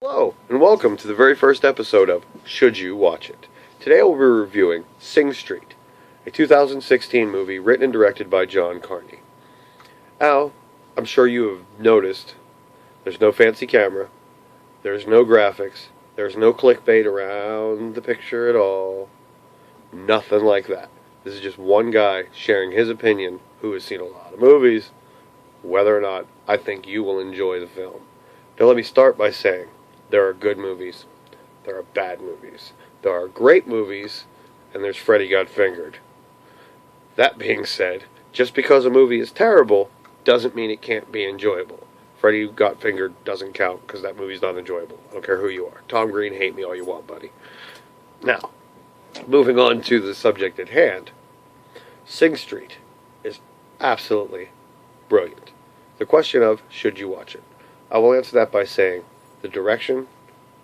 Hello, and welcome to the very first episode of Should You Watch It? Today I will be reviewing Sing Street, a 2016 movie written and directed by John Carney. Now, I'm sure you have noticed there's no fancy camera, there's no graphics, there's no clickbait around the picture at all, nothing like that. This is just one guy sharing his opinion who has seen a lot of movies, whether or not I think you will enjoy the film. Now let me start by saying, there are good movies, there are bad movies, there are great movies, and there's Freddy Got Fingered. That being said, just because a movie is terrible doesn't mean it can't be enjoyable. Freddy Got Fingered doesn't count because that movie's not enjoyable. I don't care who you are. Tom Green, hate me all you want, buddy. Now, moving on to the subject at hand, Sing Street is absolutely brilliant. The question of, should you watch it? I will answer that by saying, the direction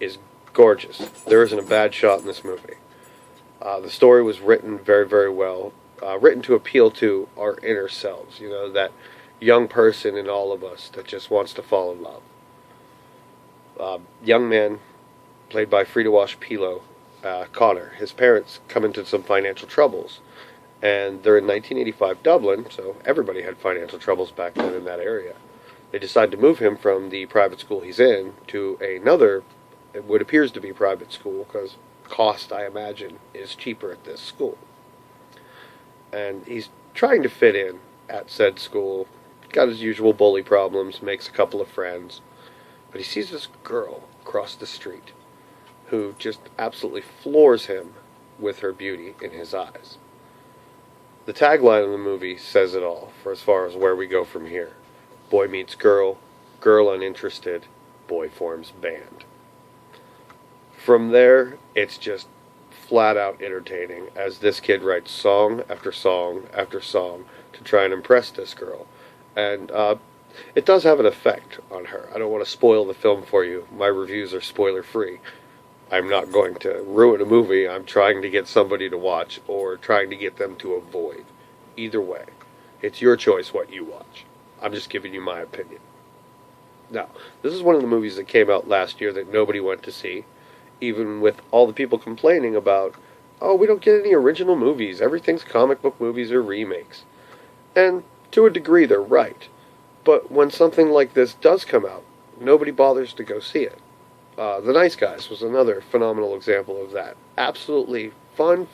is gorgeous. There isn't a bad shot in this movie. The story was written very, very well. Written to appeal to our inner selves. You know, that young person in all of us that just wants to fall in love. Young man, played by Frida Wash-Pilo, Connor. His parents come into some financial troubles. And they're in 1985 Dublin, so everybody had financial troubles back then in that area. They decide to move him from the private school he's in to another, what appears to be private school, because cost, I imagine, is cheaper at this school. And he's trying to fit in at said school, got his usual bully problems, makes a couple of friends, but he sees this girl across the street who just absolutely floors him with her beauty in his eyes. The tagline of the movie says it all, for as far as where we go from here. Boy meets girl, girl uninterested, boy forms band. From there, it's just flat out entertaining as this kid writes song after song after song to try and impress this girl. And it does have an effect on her. I don't want to spoil the film for you. My reviews are spoiler free. I'm not going to ruin a movie I'm trying to get somebody to watch or trying to get them to avoid. Either way, it's your choice what you watch. I'm just giving you my opinion. Now, this is one of the movies that came out last year that nobody went to see, even with all the people complaining about, oh, we don't get any original movies. Everything's comic book movies or remakes. And to a degree, they're right. But when something like this does come out, nobody bothers to go see it. The Nice Guys was another phenomenal example of that. Absolutely fun,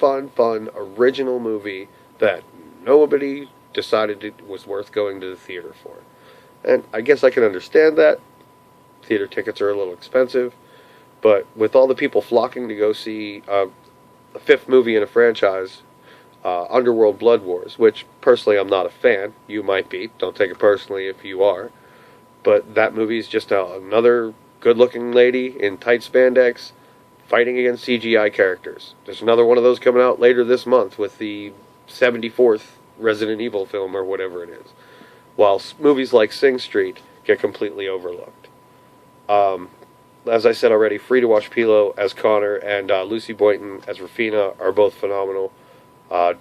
original movie that nobody decided it was worth going to the theater for. And I guess I can understand that. Theater tickets are a little expensive. But with all the people flocking to go see a fifth movie in a franchise, Underworld Blood Wars, which personally I'm not a fan. You might be. Don't take it personally if you are. But that movie is just another good-looking lady in tight spandex fighting against CGI characters. There's another one of those coming out later this month with the 74th Resident Evil film or whatever it is. While movies like Sing Street get completely overlooked. As I said already, Frida Wash-Pilo as Connor and Lucy Boynton as Rufina are both phenomenal.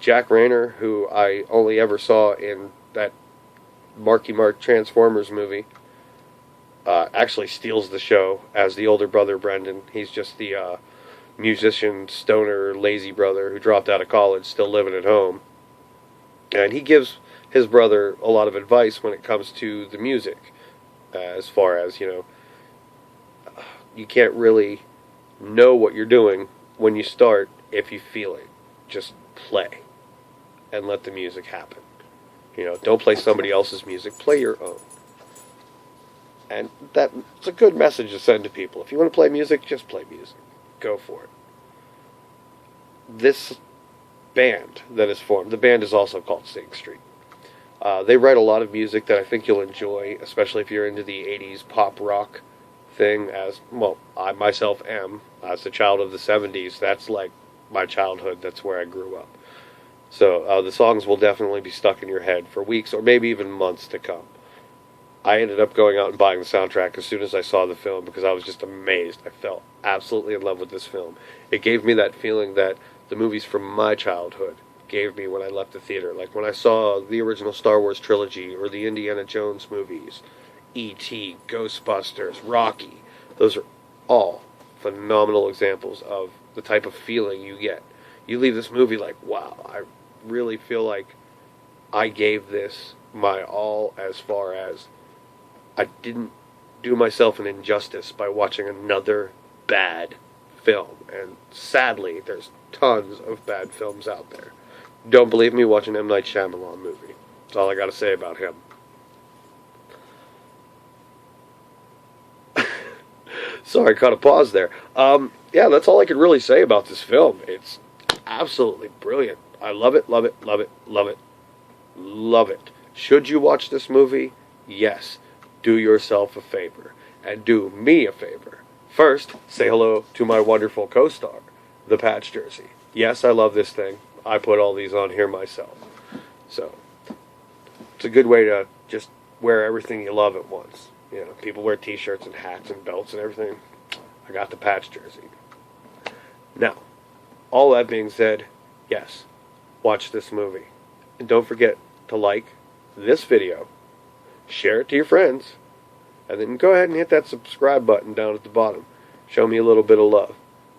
Jack Rayner, who I only ever saw in that Marky Mark Transformers movie, actually steals the show as the older brother Brendan. He's just the musician, stoner, lazy brother who dropped out of college, still living at home. And he gives his brother a lot of advice when it comes to the music. As far as, you can't really know what you're doing when you start if you feel it. Just play and let the music happen. Don't play somebody else's music. Play your own. And that's a good message to send to people. If you want to play music, just play music. Go for it. This band that is formed, the band is also called Sing Street. They write a lot of music that I think you'll enjoy, especially if you're into the 80s pop rock thing, as, well, I myself am. As a child of the 70s, that's like my childhood. That's where I grew up. So the songs will definitely be stuck in your head for weeks or maybe even months to come. I ended up going out and buying the soundtrack as soon as I saw the film because I was just amazed. I fell absolutely in love with this film. It gave me that feeling that the movies from my childhood gave me when I left the theater. Like when I saw the original Star Wars trilogy or the Indiana Jones movies, E.T., Ghostbusters, Rocky. Those are all phenomenal examples of the type of feeling you get. You leave this movie like, wow, I really feel like I gave this my all, as far as I didn't do myself an injustice by watching another bad film. And sadly, there's tons of bad films out there. Don't believe me? Watch an M. Night Shyamalan movie. That's all I got to say about him. Sorry, caught a pause there. Yeah, that's all I could really say about this film. It's absolutely brilliant. I love it, love it, love it, love it, love it. Should you watch this movie? Yes. Do yourself a favor. And do me a favor. First, say hello to my wonderful co-star, the Patch Jersey. Yes, I love this thing. I put all these on here myself. So, it's a good way to just wear everything you love at once. You know, people wear t-shirts and hats and belts and everything. I got the Patch Jersey. Now, all that being said, yes, watch this movie. And don't forget to like this video, share it to your friends, and then go ahead and hit that subscribe button down at the bottom. Show me a little bit of love.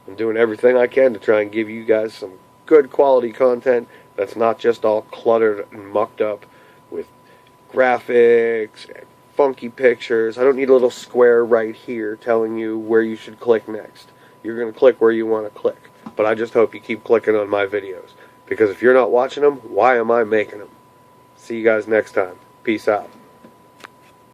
I'm doing everything I can to try and give you guys some good quality content that's not just all cluttered and mucked up with graphics and funky pictures. I don't need a little square right here telling you where you should click next. You're going to click where you want to click. But I just hope you keep clicking on my videos, because if you're not watching them, why am I making them? See you guys next time. Peace out.